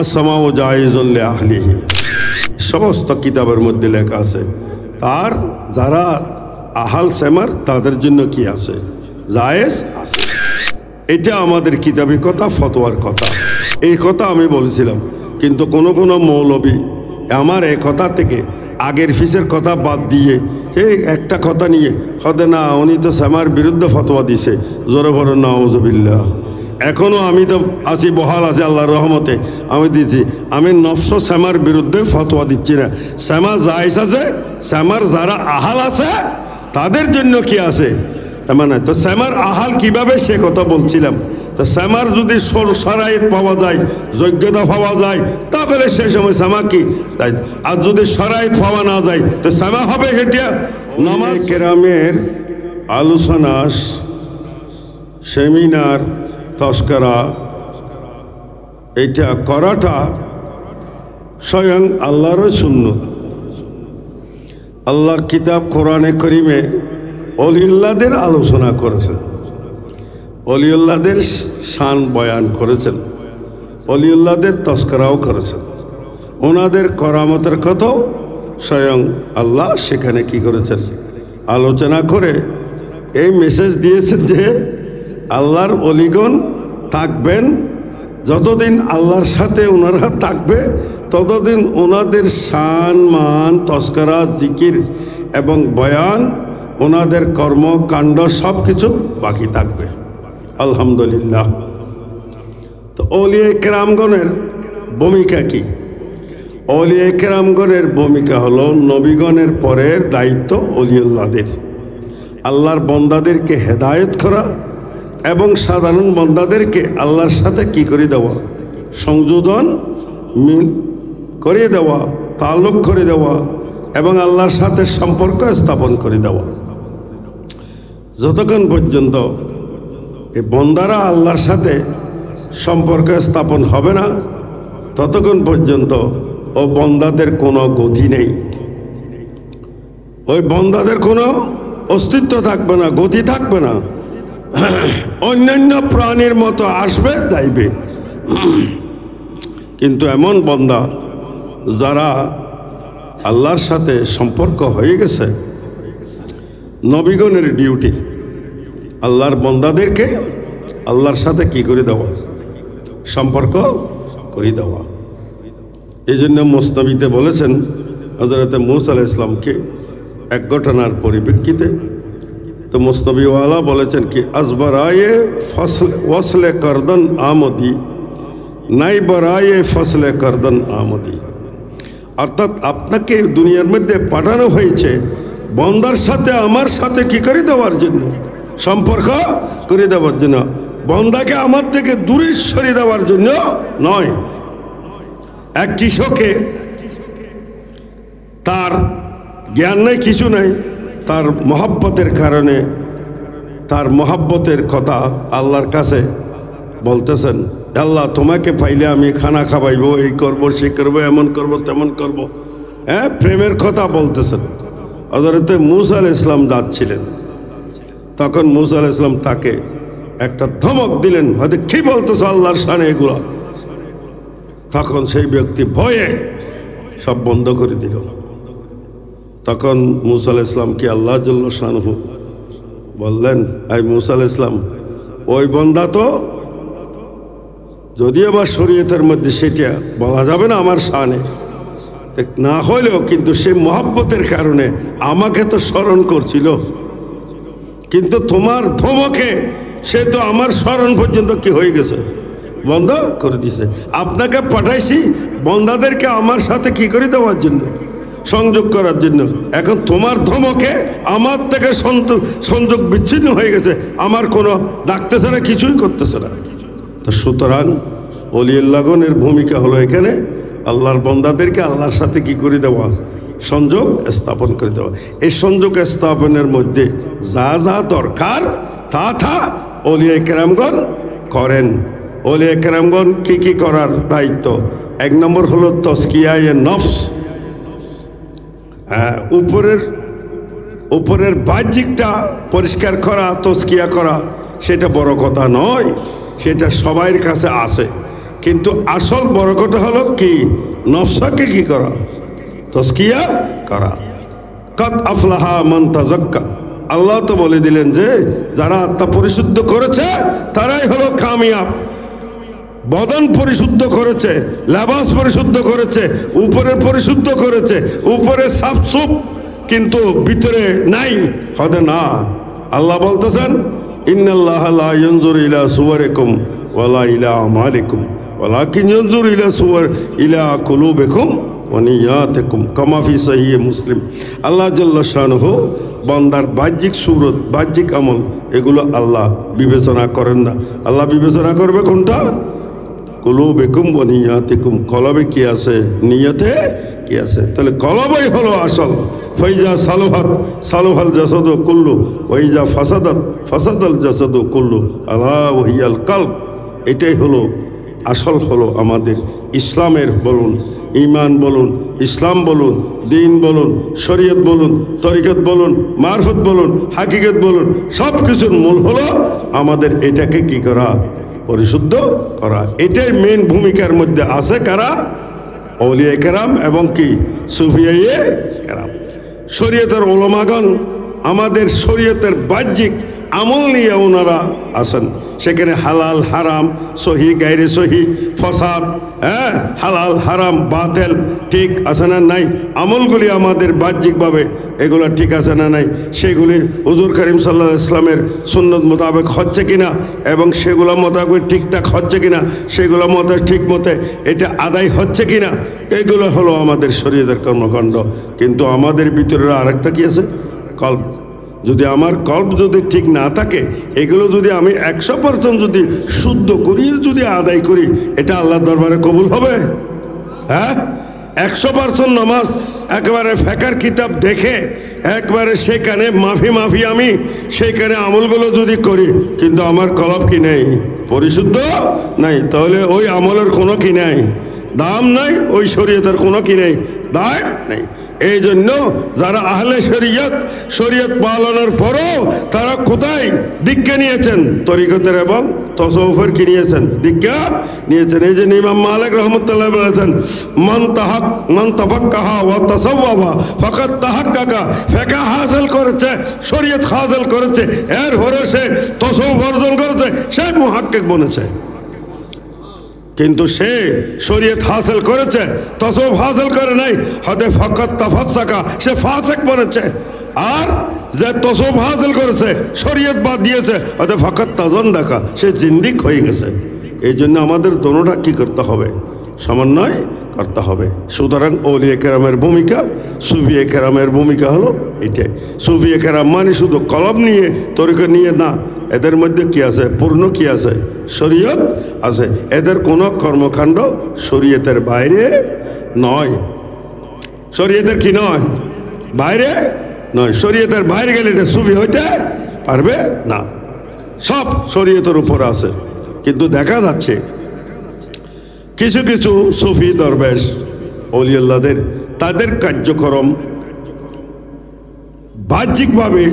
আসসামাউ জায়েজুন লিআহলিহি সমস্ত কিতাবের মধ্যে লেখা আছে আর যারা আহাল সেমার তাদের জন্য কি আছে জায়েজ আছে। এটা আমাদের কিতাবী কথা, ফতোয়ার কথা। এই কথা আমি বলেছিলাম, কিন্তু কোনো কোনো মৌলবী আমার এই কথা থেকে আগের ফিসের কথা বাদ দিয়ে এই একটা কথা নিয়ে হতে না উনি তো সেমার বিরুদ্ধে ফতোয়া দিছে, জোরে বড় নাউজুবিল্লাহ। এখনও আমি তো আছি, বহাল আছে আল্লাহর রহমতে। আমি দিচ্ছি, আমি নফস শ্যামার বিরুদ্ধে ফতোয়া দিচ্ছি না। শ্যামা জায়েজ আছে, শ্যামার যারা আহাল আছে তাদের জন্য কি আছে মানে। তো শ্যামার আহাল কিভাবে সে কথা বলছিলাম। তো শ্যামার যদি শরাইত পাওয়া যায়, যোগ্যতা পাওয়া যায়, তাহলে সে সময় শ্যামা কি তাই। আর যদি শরাইত পাওয়া না যায় তো শ্যামা হবে সেটা নামাজ কেরামের আলোচনা, সেমিনার, তস্করা এটা করাটা স্বয়ং আল্লাহরও সুন্নত। আল্লাহর কিতাব কোরআনে করিমে অলিউল্লাহদের আলোচনা করেছেন, অলিউল্লাহদের শান বয়ান করেছেন, অলিউল্লাহদের তস্করাও করেছেন। ওনাদের করামতের কথাও স্বয়ং আল্লাহ সেখানে কি করেছেন আলোচনা করে এই মেসেজ দিয়েছেন যে আল্লাহর অলিগণ থাকবেন যতদিন আল্লাহর সাথে ওনারা থাকবে, ততদিন ওনাদের শান মান তস্করা জিকির এবং বয়ান, ওনাদের কর্মকাণ্ড সব কিছু বাকি থাকবে। আলহামদুলিল্লাহ। তো আউলিয়া কেরামগণের ভূমিকা কি? আউলিয়া কেরামগণের ভূমিকা হলো নবীগণের পরের দায়িত্ব অলিউল্লাহদের, আল্লাহর বন্দাদেরকে হেদায়েত করা এবং সাধারণ বন্দাদেরকে আল্লাহর সাথে কি করে দেওয়া, সংযোজন করিয়ে দেওয়া, তাল্লুক করে দেওয়া এবং আল্লাহর সাথে সম্পর্ক স্থাপন করে দেওয়া। যতক্ষণ পর্যন্ত এই বন্দারা আল্লাহর সাথে সম্পর্ক স্থাপন হবে না, ততক্ষণ পর্যন্ত ও বন্দাদের কোনো গতি নেই, ওই বন্দাদের কোনো অস্তিত্ব থাকবে না, গতি থাকবে না। অন্যান্য প্রাণীর মতো আসবে যাইবে। কিন্তু এমন বন্দা যারা আল্লাহর সাথে সম্পর্ক হয়ে গেছে, নবীগণের ডিউটি আল্লাহর বন্দাদেরকে আল্লাহর সাথে কি করে দেওয়া, সম্পর্ক করে দেওয়া। এই জন্য মুসনবিতে বলেছেন হযরত মূসা আলাইহিস সালামকে এক ঘটনার পরিপ্রেক্ষিতে, তো মুসনবিওয়ালা বলেছেন কি আজবরায়ে ওয়াসলে করদন আমদি নাই বরায়ে ফসলে করদন আমদি। অর্থাৎ আপনাকে দুনিয়ার মধ্যে পাঠানো হয়েছে বন্দার সাথে আমার সাথে কি করে দেওয়ার জন্য, সম্পর্ক করে দেওয়ার জন্য, বন্দাকে আমার থেকে দূরে সরিয়ে দেওয়ার জন্য নয়। এক কৃষকে তার জ্ঞান নেই, কিছু নেই, তার মহব্বতের কারণে, তার মহব্বতের কথা আল্লাহর কাছে বলতেছেন, আল্লাহ তোমাকে পাইলে আমি খানা খাওয়াইব, এই করব, সে করবো, এমন করব, তেমন করব। হ্যাঁ, প্রেমের কথা বলতেছেন। হযরত মূসা আলাইহিস সালাম যাচ্ছিলেন, তখন মূসা আলাইহিস সালাম তাকে একটা ধমক দিলেন, হয়তো কি বলতেছ আল্লাহর শানে এগুলো। তখন সেই ব্যক্তি ভয়ে সব বন্ধ করে দিল। তখন মূসা আলাইহিস সালামকে আল্লাহ জাল্লা শানহু বললেন, এই মূসা আলাইহিস সালাম, ওই বন্দা তো যদিও বা শরীয়তের মধ্যে সেটা বলা যাবে না আমার শানে না হলেও, কিন্তু সে মহব্বতের কারণে আমাকে তো স্মরণ করছিল, কিন্তু তোমার ধমকে সে তো আমার স্মরণ পর্যন্ত কি হয়ে গেছে, বন্ধ করে দিছে। আপনাকে পাঠাইছি বন্দাদেরকে আমার সাথে কি করে দেওয়ার জন্য, সংযোগ করার জন্য। এখন তোমার ধমকে আমার থেকে সংযোগ বিচ্ছিন্ন হয়ে গেছে, আমার কোনো ডাকতেছে না, কিছুই করতেছে না। তো সুতরাং ওলিউল্লাহগণের ভূমিকা হলো এখানে আল্লাহর বন্দাদেরকে আল্লাহর সাথে কি করে দেওয়া, সংযোগ স্থাপন করে দেওয়া। এই সংযোগ স্থাপনের মধ্যে যা যা দরকার তা ওলিয়া কেরামগণ করেন। ওলিয়া কেরামগণ কি কি করার দায়িত্ব? এক নম্বর হলো তাজকিয়ায়ে নফস। উপরের বাহ্যিকটা পরিষ্কার করা, তাজকিয়া করা, সেটা বড় কথা নয়, সেটা সবার কাছে আছে। কিন্তু আসল বরকত হলো কি? নফসকে কি করা? তাজকিয়া করা। কাদ আফলাহা মান তাযাক্কা। আল্লাহ তো বলে দিলেন যে যারা আত্মা পরিশুদ্ধ করেছে তারাই হলো কামিয়াব। বদন পরিশুদ্ধ করেছে, লেবাস পরিশুদ্ধ করেছে, উপরে পরিশুদ্ধ করেছে, উপরে সাফসুফ কিন্তু ভিতরে নাই, হবে না। আল্লাহ বলতেছেন ইন্নাল্লাহা লা ইয়ানজুরু ইলা সুওয়ারিকুম ওয়ালা ইলা আমালিকুম ওয়ালাকিন ইয়ানজুরু ইলা কুলুবিকুম ওয়া নিয়াতিকুম কামা ফি সহিহ মুসলিম। আল্লাহ জাল্লা শানুহু বান্দার বাহ্যিক সুরত, বাহ্যিক আমল এগুলো আল্লাহ বিবেচনা করেন না। আল্লাহ বিবেচনা করবে কোনটা? কুলুবিকুম ওয়া নিয়াতিকুম। কলবে কি আছে, নিয়তে কি আছে। তাহলে কলবই হলো আসল। ফাইজা সালুহাত সালুহাল জাসাদু কুল্লু ওয়াইজা ফাসাদাত ফাসাদাল জাসাদু কুল্লু আলা ওয়াহিয়াল কলব। এটাই হলো আসল, হলো আমাদের ইসলামের বলুন, ঈমান বলুন, ইসলাম বলুন, দিন বলুন, শরীয়ত বলুন, তরিকত বলুন, মারফত বলুন, হাকিকত বলুন, সব কিছুর মূল হলো আমাদের এটাকে কি করা? পরিশুদ্ধ করা। এটাই মেন ভূমিকার মধ্যে আছে কারা? আউলিয়া কেরাম এবং কি সুফিয়ায়ে কেরাম। শরীয়তের উলামাগণ আমাদের শরীয়তের বাহ্যিক আমল নিয়ে ওনারা আসেন। সেখানে হালাল হারাম, সহি গায়রে সহি, ফসাদ, হালাল হারাম বাতিল ঠিক আছে না নাই, আমলগুলি আমাদের বাহ্যিকভাবে এগুলো ঠিক আছে না নাই, সেগুলি হুজুর করিম সাল্লাল্লাহু আলাইহি ওয়াসাল্লামের সুন্নত মোতাবেক হচ্ছে কিনা এবং সেগুলো মোতাবেক ঠিকঠাক হচ্ছে কিনা, সেগুলো মতো ঠিক মতে এটা আদায় হচ্ছে কিনা, এগুলো হলো আমাদের শরীয়তের কর্মকাণ্ড। কিন্তু আমাদের ভিতরে আরেকটা কি আছে? কল্প। যদি আমার কল্প যদি ঠিক না থাকে, এগুলো যদি আমি 100% যদি শুদ্ধ করি, যদি আদায় করি, এটা আল্লাহর দরবারে কবুল হবে? 100% নামাজ একবারে ফেকার কিতাব দেখে একবারে সেখানে মাফি আমি সেইখানে আমলগুলো যদি করি, কিন্তু আমার কলব কি নেই, পরিশুদ্ধ নাই, তাহলে ওই আমলের কোনো কি নাই, দাম নাই, ওই শরীয়তের কোনো কি নেই, দায় নেই। এই জন্য যারা আহলে শরীয়ত পালনের পরও তারা কোথায় দীক্ষা নিয়েছেন? তরিকতের এবং তসৌফের কি নিয়েছেন? দীক্ষা নিয়েছেন। এই যে ইমাম মালিক রহমতুল্লাহ বলেছেন মান তাফাক্কাহা ওয়া তাসাওয়াবা ফাকাদ তাহাক্কাকা। ফিকহ হাসিল করেছে, শরীয়ত হাসিল করেছে, এর পরে সে তসৌফ অর্জন করেছে, সে মুহাক্কিক বনেছে। কিন্তু সে শরীয়ত হাসিল করেছে, তসৌফ হাসিল করে নাই, হতে ফাকাত তাফাসসাকা, সে ফাসিক বনেছে। আর যে তসৌফ হাসিল করেছে, শরীয়ত বাদ দিয়েছে, হতে ফাকাত তাজান্দাকা, সে জিন্দিক হয়ে গেছে। এই জন্য আমাদের দোনোটা কি করতে হবে? সমন্বয় করতে হবে। সুতরাং আউলিয়া কেরামের ভূমিকা, সুফিয়া কেরামের ভূমিকা হলো এটাই। সুফিয়া কেরাম মানে শুধু কলব নিয়ে, তরিকা নিয়ে না, এদের মধ্যে কি আছে? পূর্ণ কি আছে? শরীয়ত আছে। এদের কোনো কর্মকাণ্ড শরীয়তের বাইরে নয়। শরীয়তের কি নয়? বাইরে নয়। শরীয়তের বাইরে গেলে এটা সুফি হইতে পারবে না। সব শরীয়তের উপর আছে। কিন্তু দেখা যাচ্ছে কিছু কিছু সুফি দরবেশ আউলিয়াল্লাহদের তাদের কার্যক্রম বাহ্যিকভাবে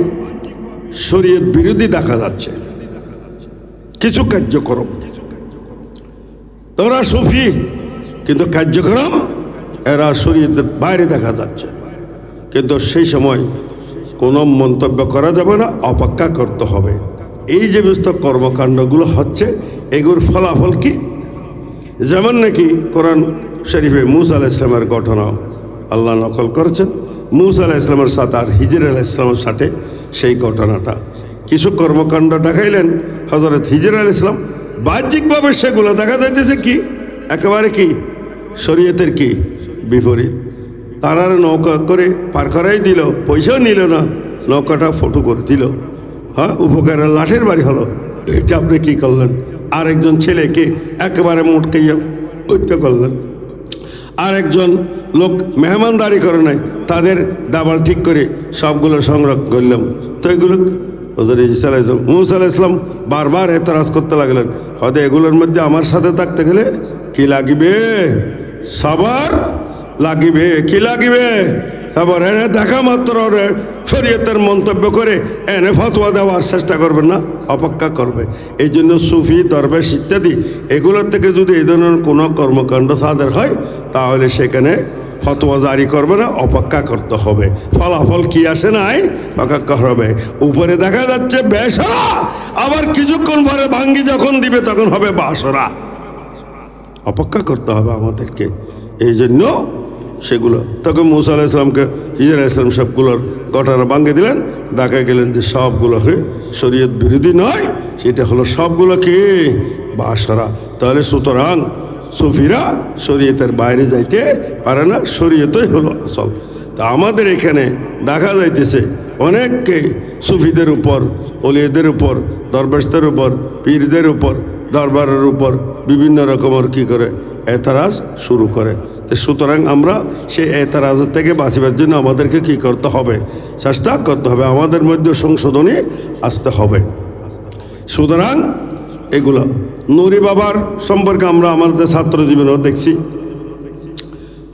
শরীয়ত বিরোধী দেখা যাচ্ছে। কিছু কার্যক্রম, তোরা সুফি কিন্তু কার্যক্রম এরা শরীয়তের বাইরে দেখা যাচ্ছে। কিন্তু সেই সময় কোনো মন্তব্য করা যাবে না, অপেক্ষা করতে হবে। এই যে সমস্ত কর্মকাণ্ডগুলো হচ্ছে, এগুলোর ফলাফল কি? যেমন নাকি কোরআন শরীফে মুসা আলাইহিস সালামের ঘটনা আল্লাহ নকল করেছেন। মুসা আলাইহিস সালামের সাথে আর হিজর আলাইহিস সালামের সাথে সেই ঘটনাটা কিছু কর্মকাণ্ড দেখাইলেন হযরত হিজর আলাইহিস সালাম। বাহ্যিকভাবে সেগুলো দেখা যাইতেছে কি একেবারে কি শরীয়তের কি বিপরীত। তারা নৌকা করে পার করাই দিল, পয়সাও নিল না, নৌকাটা ফটো করে দিল। উপকারের লাঠের বাড়ি হলো। এটা আপনি কি করলেন? আরেকজন ছেলেকে একেবারে মোটকাইয়া হত্যা করলেন। আরেকজন লোক মেহমানদারি করে নাই, তাদের দাবাল ঠিক করে সবগুলো সংগ্রহ করলাম। তো এগুলো মুসা আলাইহিস সালাম বারবার এতরাজ করতে লাগলেন, হয়তো এগুলোর মধ্যে আমার সাথে থাকতে গেলে কি লাগিবে? সবার লাগিবে। কি লাগিবে? তারপর এনে দেখা মাত্র ওরে শরীয়তের মন্তব্য করে এনে ফতোয়া দেওয়ার চেষ্টা করবে না, অপেক্ষা করবে। এই জন্য সুফি দরবেশ ইত্যাদি এগুলোর থেকে যদি এই ধরনের কোনো কর্মকাণ্ড সাদের হয় তাহলে সেখানে ফতোয়া জারি করবে না, অপেক্ষা করতে হবে। ফলাফল কি আসে নাই অপেক্ষা হবে। উপরে দেখা যাচ্ছে বেসরা, আবার কিছুক্ষণ পরে ভাঙ্গি যখন দিবে তখন হবে বাসরা। অপেক্ষা করতে হবে আমাদেরকে। এই জন্য সেগুলো তখন মুসা আলাইহিস সালামকে হিজর আলাইহিস সালাম সবগুলোর ঘটনা ভাঙ্গে দিলেন, দেখা গেলেন যে সবগুলোকে শরীয়ত বিরোধী নয়, সেটা হলো সবগুলো কি বাসরা। তাহলে সুতরাং সুফিরা শরীয়তের বাইরে যাইতে পারে না, শরীয়তই হলো আসল। তা আমাদের এখানে দেখা যাইতেছে অনেককে সুফিদের উপর, ওলিদের উপর, দরবেশদের উপর, পীরদের উপর, দরবারের উপর বিভিন্ন রকমের কী করে এতরাজ শুরু করে। তো সুতরাং আমরা সেই এতরাজের থেকে বাঁচিবার জন্য আমাদেরকে কী করতে হবে, চেষ্টা করতে হবে, আমাদের মধ্যে সংশোধনী আসতে হবে। সুতরাং এগুলো নুরি বাবার সম্পর্কে আমরা আমাদের ছাত্র জীবনেও দেখছি।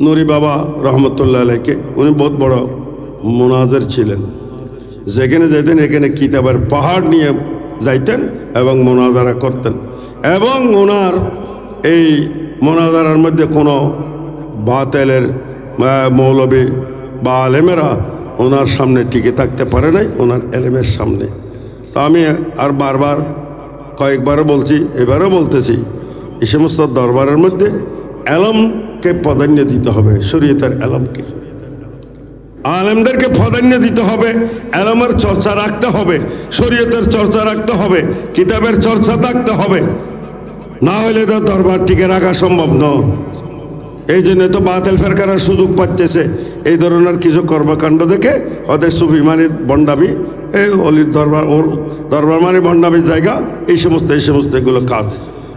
নুরি বাবা রহমতুল্লাহ আলাইকে উনি বহুত বড় মুনাজের ছিলেন। যেখানে যেতেন এখানে কিতাবের পাহাড় নিয়ে যাইতেন এবং মোনাজারা করতেন। এবং ওনার এই মোনাজারার মধ্যে কোনো বাতেলের মৌলবী বা আলেমেরা ওনার সামনে টিকে থাকতে পারে নাই, ওনার এলেমের সামনে। তো আমি আর বারবার কয়েকবারও বলছি, এবারও বলতেছি, এই সমস্ত দরবারের মধ্যে এলমকে প্রাধান্য দিতে হবে, শরীয়তের এলমকে, আলেমদেরকে প্রাধান্য দিতে হবে, এলমের চর্চা রাখতে হবে, শরীয়তের চর্চা রাখতে হবে, কিতাবের চর্চা থাকতে হবে, না হলে তো দরবার টিকে রাখা সম্ভব নয়। এই জন্য তো বাতিল ফেরকারা সুযোগ পাচ্ছে এই ধরনের কিছু কর্মকাণ্ড দেখে, ওদের সুফি মানে বন্ডামি, এই অলির দরবার, ওর দরবার মানে বন্ডামির জায়গা, এই সমস্ত এগুলো কাজ।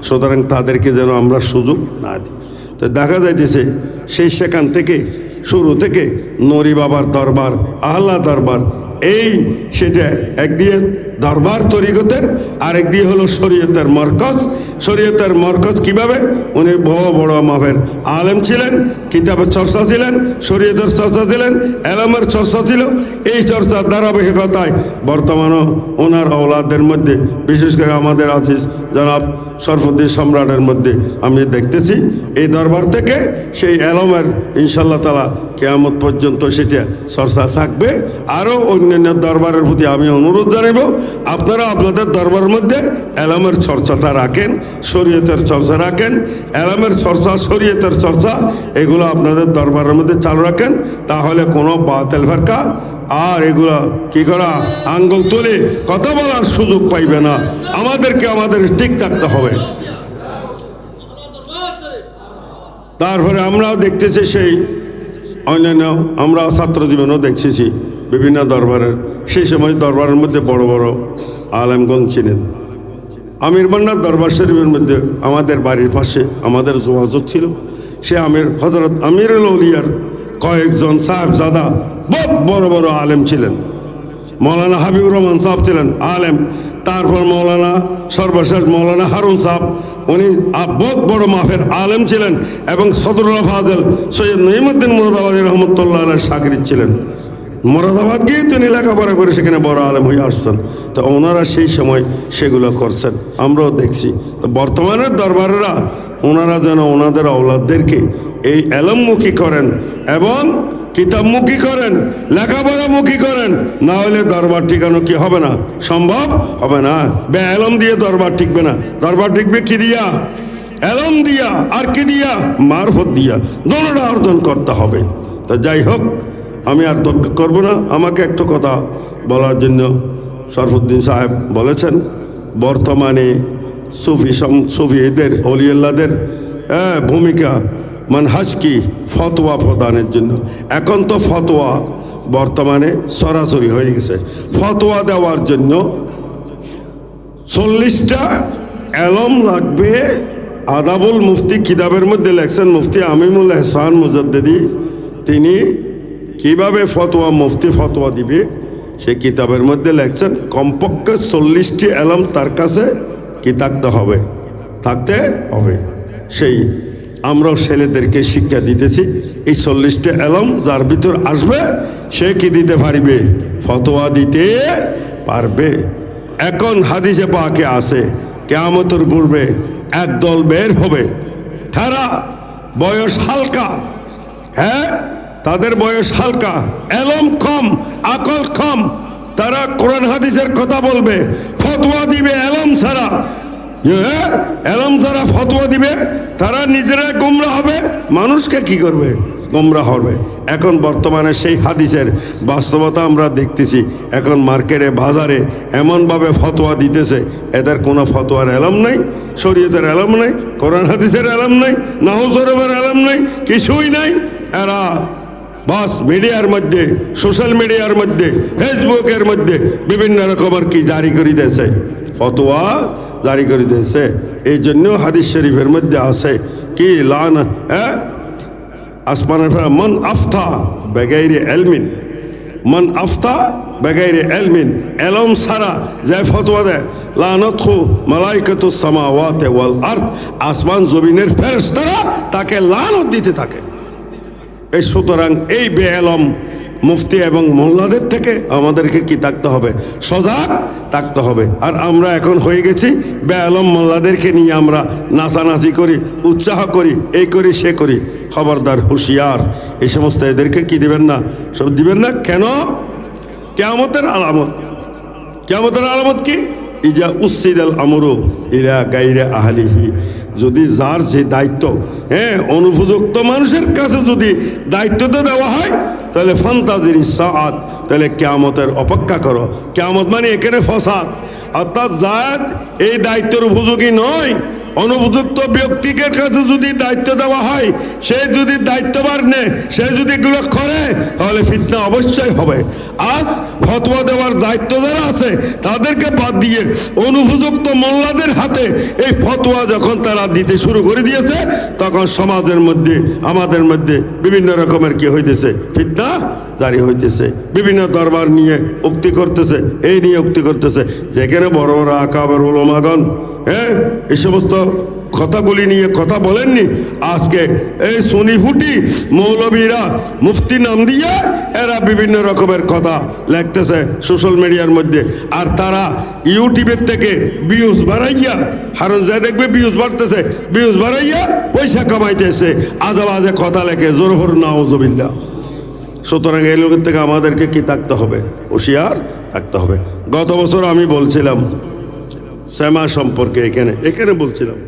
সুতরাং তাদেরকে যেন আমরা সুযোগ না দিই। তো দেখা যাইতেছে সেই সেখান থেকে শুরু থেকে নুরি বাবার দরবার, আহলা দরবার, এই সেটা একদিকে দরবার তরিকতের, আরেক দিয়ে হলো শরীয়তের মরকজ। শরীয়তের মরকজ কিভাবে? উনি বড় বড় মাপের আলেম ছিলেন, কিতাবের চর্চা ছিলেন, শরীয়তের চর্চা ছিলেন, এলমের চর্চা ছিল। এই চর্চার ধারাবাহিকতায় বর্তমানও ওনার আওলাদের মধ্যে, বিশেষ করে আমাদের আজিজ জনাব শরফুদ্দিন সম্রাটের মধ্যে আমি দেখতেছি এই দরবার থেকে সেই এলমের ইনশাল্লাহ তাআলা কিয়ামত পর্যন্ত সেটা চর্চা থাকবে। আরও অন্যান্য দরবারের প্রতি আমি অনুরোধ জানাব, আপনারা আপনাদের দরবারের মধ্যে এলমের চর্চাটা রাখেন, শরীয়তের চর্চা রাখেন, এলমের চর্চা, শরীয়তের চর্চা, এগুলো আপনাদের দরবারের মধ্যে চালু রাখেন। তাহলে কোনো বাতিল ফেরকা আর এগুলো কি করা, আঙ্গুল তুলে কথা বলার সুযোগ পাইবে না। আমাদের ঠিক থাকতে হবে। তারপরে আমরাও দেখতেছি সেই অন্যান্য, আমরা ছাত্র জীবনেও দেখতেছি বিভিন্ন দরবারের, সেই সময় দরবারের মধ্যে বড় বড় আলেমগণ ছিলেন। আমির বান্নার দরবার শরীফের মধ্যে আমাদের বাড়ির পাশে আমাদের যোগাযোগ ছিল। সে হযরত আমিরুল আউলিয়ার কয়েকজন সাহেবজাদা বহুত বড় বড় আলেম ছিলেন। মৌলানা হাবিবুর রহমান সাহেব ছিলেন আলেম। তারপর মৌলানা, সর্বশেষ মৌলানা হারুন সাহেব, উনি বহুত বড় মাফের আলেম ছিলেন এবং সদরুল্লাহ ফাজেল সৈয়দ নঈমুদ্দিন মুরাদাবাদী রহমতুল্লাহ আলাইহির শাগিরিদ ছিলেন। মুরাদাবাদ গিয়ে তিনি লেখাপড়া করে সেখানে বড় আলেম হয়ে আসছেন। তো ওনারা সেই সময় সেগুলো করছেন, আমরাও দেখছি। তো বর্তমানের দরবারেরা ওনারা যেন ওনাদের আওলাদদেরকে এই এলমমুখী করেন এবং কিতাবমুখী করেন, লেখাপড়ামুখী করেন, না হলে দরবার টিকানো কি হবে না, সম্ভব হবে না। এলম দিয়ে দরবার টিকবে না। দরবার টিকবে কি দিয়া? এলম দিয়া। আর কি দিয়া? মারফত দিয়া। দোনোটা অর্জন করতে হবে। তো যাই হোক, আমি আর তর্ক করবো না। আমাকে একটা কথা বলার জন্য শরফুদ্দিন সাহেব বলেছেন, বর্তমানে সুফিদের, অলিউল্লাহদের ভূমিকা মানহাজ কি ফতোয়া প্রদানের জন্য। এখন তো ফতোয়া বর্তমানে সরাসরি হয়ে গেছে। ফতোয়া দেওয়ার জন্য 40টা এলম লাগবে। আদাবুল মুফতি কিতাবের মধ্যে লেখছেন মুফতি আমিমুল এহসান মুজাদ্দিদি, তিনি কিভাবে ফতোয়া, মুফতি ফতোয়া দিবে সে কিতাবের মধ্যে লেখছেন কমপক্ষে 40টি এলম তার কাছে কি থাকতে হবে, থাকতে হবে। সেই আমরাও ছেলেদেরকে শিক্ষা দিতেছি। এই 40টা এলম যার ভিতর আসবে সে কি দিতে পারবে? ফতোয়া দিতে পারবে। এখন হাদিসে পাকে আছে কিয়ামতের পূর্বে একদল বের হবে, তারা বয়স হালকা, হ্যাঁ তাদের বয়স হালকা, এলম কম, আকল কম, তারা কোরআন হাদিসের কথা বলবে, ফতোয়া দিবে এলম ছাড়া। এলম ছাড়া ফতোয়া দিবে, তারা নিজেরাই গোমরাহ হবে, মানুষকে কি করবে? গোমরাহ হবে। এখন বর্তমানে সেই হাদিসের বাস্তবতা আমরা দেখতেছি। এখন মার্কেটে বাজারে এমনভাবে ফতোয়া দিতেছে, এদের কোনো ফতোয়ার এলম নাই, শরীয়তের এলম নাই, কোরআন হাদিসের এলম নাই, নাহু সরফের এলম নাই, কিছুই নাই। এরা বাস মিডিয়ার মধ্যে, সোশ্যাল মিডিয়ার মধ্যে, ফেসবুকের মধ্যে বিভিন্ন রকমের কি জারি করে দিয়েছে, ফতোয়া জারি করে দিয়েছে। এই জন্য হাদিস শরীফের মধ্যে আছে কি লান আসমানের মন আফতা বেগাইরে এলমিন, মন আফতা বেগাইরে এলমিন, এলম ছাড়া যে ফতোয়া দেয় লানাতহু মালাইকাতুস সামাওয়াতি ওয়াল আরদ, আসমান জমিনের ফেরেশতারা তাকে লানত দিতে থাকে। এই সুতরাং এই বেএলম মুফতি এবং মোল্লাদের থেকে আমাদেরকে কি থাকতে হবে? সজাগ থাকতে হবে। আর আমরা এখন হয়ে গেছি বেআলম মোল্লাদেরকে নিয়ে আমরা নাচানাচি করি, উৎসাহ করি, এই করি সে করি। খবরদার, হুঁশিয়ার, এই সমস্ত এদেরকে কি দিবেন না, সব দিবেন না। কেন? কিয়ামতের আলামত। কিয়ামতের আলামত কি? ইজা উসিদাল আমরু ইলা গায়রে আহলিহি, যদি যার যে দায়িত্ব, হ্যাঁ অনুপযুক্ত মানুষের কাছে যদি দায়িত্বটা দেওয়া হয়, তাহলে ফান্তাজির সাআত, তাহলে কিয়ামতের অপেক্ষা করো। কিয়ামত মানে এখানে ফসাদ, অর্থাৎ যার এই দায়িত্বের উপযোগী নয়, অনুপযুক্ত ব্যক্তিকে কাছে যদি দায়িত্ব দেওয়া হয়, সে যদি দায়িত্বভার নেয়, সে যদি এগুলো করে, তাহলে ফিতনা অবশ্যই হবে। আজ ফতোয়া দেওয়ার দায়িত্ব যারা আছে তাদেরকে বাদ দিয়ে অনুপযুক্ত মোল্লাদের হাতে এই ফতোয়া যখন তারা দিতে শুরু করে দিয়েছে, তখন সমাজের মধ্যে, আমাদের মধ্যে বিভিন্ন রকমের কি হইতেছে? ফিতনা জারি হইতেছে। বিভিন্ন দরবার নিয়ে উক্তি করতেছে, এই নিয়ে উক্তি করতেছে, যেখানে বড় বড় আকাবের উলামাগণ হ্যাঁ এই সমস্ত কথাগুলি নিয়ে কথা বলেননি। আজকে এই সুনি ফুটি মৌলবীরা মুফতি নাম দিয়ে এরা বিভিন্ন রকমের কথা লিখতেছে সোশ্যাল মিডিয়ার মধ্যে। আর তারা ইউটিউবের থেকে ভিউজ বাড়াইয়া, হারণ যা দেখবে ভিউজ বাড়তেছে, ভিউজ বাড়াইয়া পয়সা কামাইতেছে, আজে বাজে কথা লেখে, জোরহর নাউজুবিল্লাহ। সুতরাং এই লোকের থেকে আমাদেরকে কি থাকতে হবে? হুঁশিয়ার থাকতে হবে। গত বছর আমি বলছিলাম শ্যামা সম্পর্কে, এখানে বলছিলাম,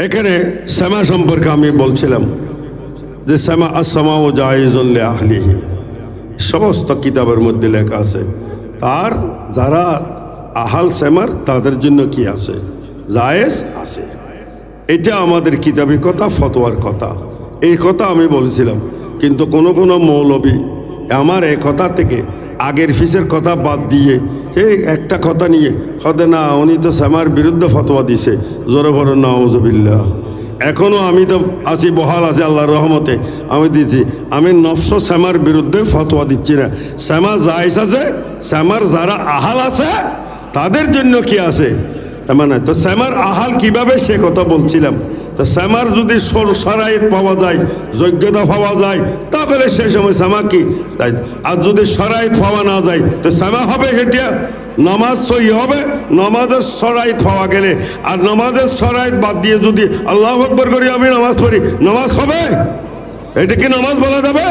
এখানে শ্যামা সম্পর্কে আমি বলছিলাম যে শ্যামা আসসামাউ জায়েজুন লিআহলিহি, সমস্ত কিতাবের মধ্যে লেখা আছে তার যারা আহাল শ্যামার তাদের জন্য কি আছে? জায়েজ আছে। এটা আমাদের কিতাবি কথা, ফতোয়ার কথা, এই কথা আমি বলেছিলাম। কিন্তু কোনো কোনো মৌলবী আমার এই কথা থেকে আগের ফিসের কথা বাদ দিয়ে এই একটা কথা নিয়ে হতে না, উনি তো শ্যামার বিরুদ্ধে ফতোয়া দিছে, জোরে বড় নাউজুবিল্লাহ। এখনও আমি তো আছি, বহাল আছে আল্লাহর রহমতে, আমি দিচ্ছি। আমি নফস শ্যামার বিরুদ্ধে ফতোয়া দিচ্ছি না। শ্যামা জায়েজ আছে, শ্যামার যারা আহাল আছে তাদের জন্য কি আছে মানে। তো শ্যামার আহাল কিভাবে সে কথা বলছিলাম। তো শ্যামার যদি শরাইত পাওয়া যায়, যোগ্যতা পাওয়া যায়, তাহলে সে সময় শ্যামা কি তাই। আর যদি শরাইত পাওয়া না যায় তো শ্যামা হবে সেটা নামাজ সহি হবে। নামাজের শরাইত পাওয়া গেলে আর নামাজের শরাইত বাদ দিয়ে যদি আল্লাহু আকবার করি আমি নামাজ পড়ি, নামাজ হবে? এটা কি নামাজ বলা যাবে?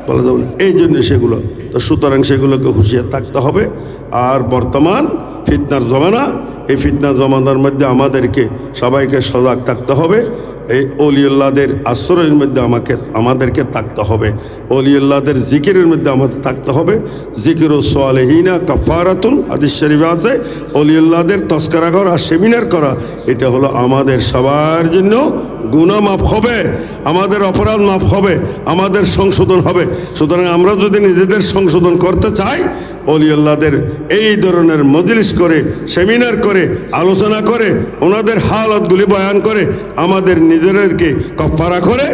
বলা যাবে না। এই জন্য সেগুলো তো, সুতরাং সেগুলোকে হুঁশিয়ার থাকতে হবে। আর বর্তমান ফিতনার জমানা, এই ফিতনা জমানার মধ্যে আমাদেরকে সবাইকে সজাগ থাকতে হবে। এই অলিউল্লাহদের আশ্রয়ের মধ্যে আমাদেরকে থাকতে হবে। অলিউল্লাহদের জিকিরের মধ্যে আমাদের থাকতে হবে। জিকিরুস সালেহিনা কাফারাতুন, হাদিস শরীফে আছে। অলিউল্লাহদের তস্করা করা, সেমিনার করা, এটা হলো আমাদের সবার জন্য গুনাহ মাফ হবে, আমাদের অপরাধ মাফ হবে, আমাদের সংশোধন হবে। সুতরাং আমরা যদি নিজেদের সংশোধন করতে চাই, অলিউল্লাহদের এই ধরনের মজলিস করে, সেমিনার করে করে আলোচনা করে ওনাদের হালতগুলি বয়ান করে আমাদের নিজেদেরকে কফারা করে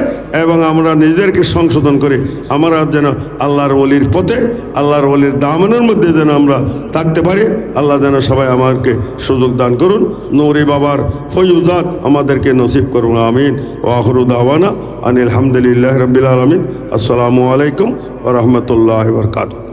এবং আমরা নিজেদেরকে সংশোধন করে আমরা যেন আল্লাহর ওলির পথে আল্লাহর ওলির দামনের মধ্যে যেন আমরা থাকতে পারি। আল্লাহ যেন সবাই আমাকে সুযোগ দান করুন। নূরি বাবার ফয়ুজাত আমাদেরকে নসিব করুন, আমিন। ও আখিরু দাওয়ানা আনিল হামদুলিল্লাহি রাব্বিল আলামিন। আসসালামু আলাইকুম ওয়া রাহমাতুল্লাহি ওয়া বারাকাতুহু।